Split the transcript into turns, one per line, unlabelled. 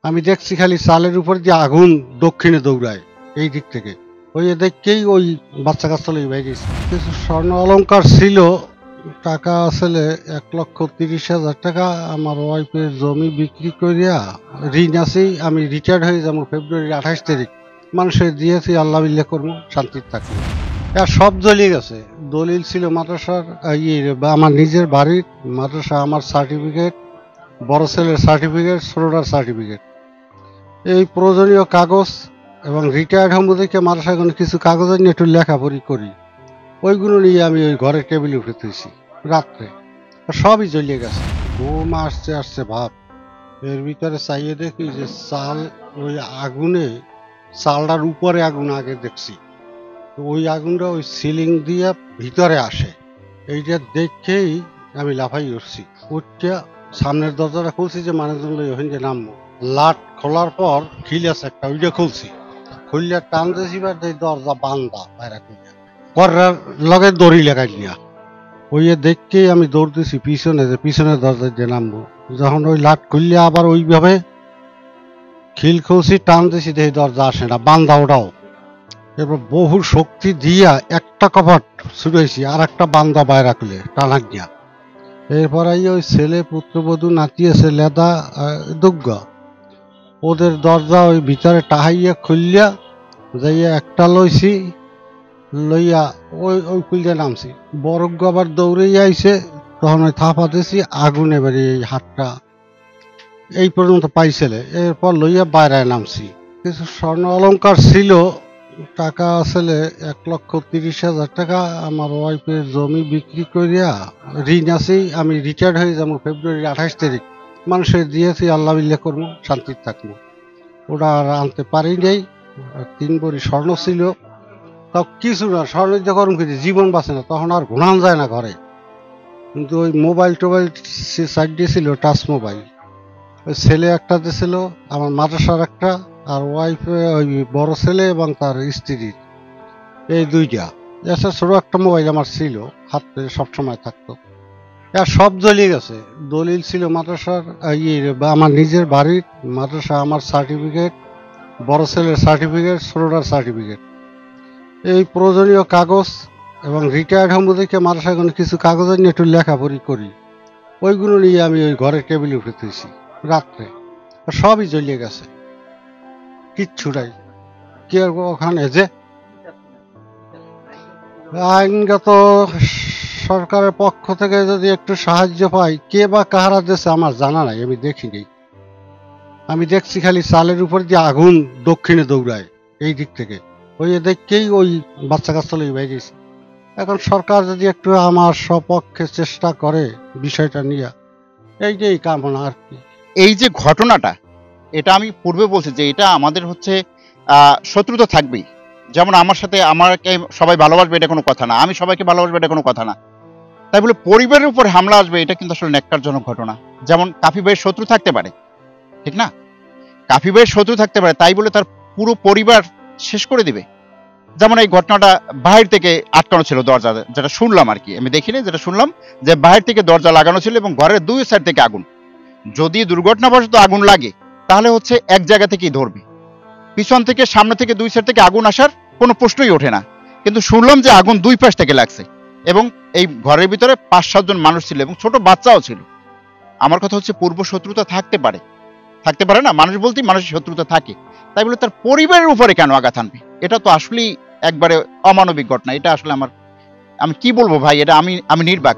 আমি দেখছি খালি চালের উপর দিয়ে আগুন দক্ষিণে দৌড়ায় এই দিক থেকে। ওই দেখেই ওই বাচ্চা কাচ্চা লই বাইরেছে। কিছু স্বর্ণ অলংকার ছিল, টাকা আসলে 1,30,000 টাকা। আমার ওয়াইফের জমি বিক্রি করিয়া ঋণ আছেই, আমি রিটায়ার্ড হয়ে যাবো ফেব্রুয়ারির 28 তারিখ। মানুষের দিয়েছি, আল্লাহ বিল্লাহ করবো, শান্তির থাকবো। আর সব জ্বলিয়ে গেছে। দলিল ছিল মাদ্রাসার, আমার নিজের বাড়ির, মাদ্রাসা, আমার সার্টিফিকেট, বড় ছেলের সার্টিফিকেট, ছোটটার সার্টিফিকেট, এই প্রয়োজনীয় কাগজ, এবং রিটায়ার্ড হবো দেখে মাদ্রাসায় কোনো কিছু কাগজ নিয়ে একটু লেখাপড়ি করি, ওইগুলো নিয়ে আমি ওই ঘরের টেবিলে উঠে তুইছি রাত্রে। সবই জ্বলিয়ে গেছে। ঘুম আসছে আসছে ভাব। এর ভিতরে চাইয়ে দেখি যে চাল, ওই আগুনে, চালটার উপরে আগুন আগে দেখছি, ওই আগুনটা ওই সিলিং দিয়ে ভিতরে আসে। এইটা দেখেই আমি লাফাই উঠছি। উঠতে সামনের দরজাটা খুলছি যে মানুষজন ওখানে যে নামবো। লাট খোলার পর খিল আছে একটা, ওইটা খুলছি। খুললে টান দিয়েছি, দরজা বান্ধা বাইরে খুলে করার লগে দড়ি লাগাই নিয়া। ওই দেখকেই আমি দৌড় দিছি পিছনে, যে পিছনের দরজায় যে নামবো। যখন ওই লাট খুললে আবার ওইভাবে খিল খুলছি, টান দিছি, দেখি দরজা আসে না, বান্ধা ওটাও। এরপর বহু শক্তি দিয়া একটা কপাট ছুটাইছি, আর একটা বান্ধা বাইরে খুলে টানা গিয়া। এরপর ওই ছেলে পুত্রবধূ নাতি আছে লেদা দুগ্গ, ওদের দরজা ওই ভিতরে টাহাইয়া খুললিয়া যাইয়া একটা লইছি, লইয়া ওই ওই খুলতে নামছি। বরজ্ঞ আবার দৌড়ে আইছে, তখন ওই থাপা দিয়েছি, আগুন এবারে এই হাতটা এই পর্যন্ত পাইছিলে। এরপর লইয়া বাইরে নামছি। কিছু স্বর্ণ অলংকার ছিল, টাকা আসলে 1,30,000 টাকা। আমার ওয়াইফের জমি বিক্রি করিয়া ঋণ আছেই, আমি রিটায়ার্ড হয়ে যাবো ফেব্রুয়ারির 28 তারিখ। মানুষের দিয়েছি, আল্লাহ বিল্লাহ করবো, শান্তির থাকবো। ওটা আর আনতে পারি নাই। 3 ভরি স্বর্ণ ছিল, তাও কিছু না, স্বর্ণ দিতে করুন কিছু, জীবন বাঁচে না, তখন আর ঘুরান যায় না ঘরে। কিন্তু ওই মোবাইল টোবাইল সাইড দিয়েছিল, টাচ মোবাইল। ওই ছেলে একটা দিয়েছিল, আমার মাদ্রাসার একটা, আর ওয়াইফে ওই বড় ছেলে এবং তার স্ত্রীর, এই দুইটা। এছাড়া ছোট একটা মোবাইল আমার ছিল, হাতে সবসময় থাকতো। আর সব জ্বলিয়ে গেছে। দলিল ছিল মাদ্রাসার, আমার নিজের বাড়ির, মাদ্রাসা, আমার সার্টিফিকেট, বড় ছেলের সার্টিফিকেট, ছোটটার সার্টিফিকেট, এই প্রয়োজনীয় কাগজ, এবং রিটায়ার্ড হবো দেখে মাদ্রাসায় কোনো কিছু কাগজ নিয়ে একটু লেখাপড়ি করি, ওইগুলো নিয়ে আমি ওই ঘরের টেবিলে উঠে তুইছি রাত্রে। সবই জ্বলিয়ে গেছে, কিচ্ছু নাই। কে ওখানে যে আইনগত সরকারের পক্ষ থেকে যদি একটু সাহায্য পাই, কে বা কাহারা দেশে আমার জানা নাই, আমি দেখিনি। আমি দেখছি খালি চালের উপর দিয়ে আগুন দক্ষিণে দৌড়ায় এই দিক থেকে। ওই দেখেই ওই বাচ্চা কাচ্চা লই বাইরেছি। এখন সরকার যদি একটু আমার সপক্ষে চেষ্টা করে বিষয়টা নিয়ে, এইটাই কামনা আর কি।
এই যে ঘটনাটা, এটা আমি পূর্বে বলছি যে এটা আমাদের হচ্ছে শত্রুতা থাকবেই। যেমন আমার সাথে আমাকে সবাই ভালোবাসবে এটা কোনো কথা না, আমি সবাইকে ভালোবাসবে এটা কোনো কথা না। তাই বলে পরিবারের উপর হামলা আসবে, এটা কিন্তু আসলে ন্যাক্কারজনক ঘটনা। যেমন কাফি ভাইয়ের শত্রু থাকতে পারে, ঠিক না? কাফি ভাইয়ের শত্রু থাকতে পারে, তাই বলে তার পুরো পরিবার শেষ করে দিবে? যেমন এই ঘটনাটা বাহির থেকে আটকানো ছিল দরজা, যেটা শুনলাম আর কি, আমি দেখিনি, যেটা শুনলাম যে বাহির থেকে দরজা লাগানো ছিল এবং ঘরের 2 সাইড থেকে আগুন। যদি দুর্ঘটনাবশত আগুন লাগে তাহলে হচ্ছে এক জায়গা থেকেই ধরবে, পিছন থেকে, সামনে থেকে, 2 সাইড থেকে আগুন আসার কোনো প্রশ্নই ওঠে না। কিন্তু শুনলাম যে আগুন 2 পাশ থেকে লাগছে এবং এই ঘরের ভিতরে 5-7 জন মানুষ ছিল এবং ছোট বাচ্চাও ছিল। আমার কথা হচ্ছে পূর্ব শত্রুতা থাকতে পারে, থাকতে পারে না? মানুষ বলতেই মানুষের শত্রুতা থাকে, তাই বলে তার পরিবারের উপরে কেন আঘাত আনবে? এটা তো আসলেই একবারে অমানবিক ঘটনা। এটা আসলে আমি কি বলবো ভাই, এটা আমি নির্বাক।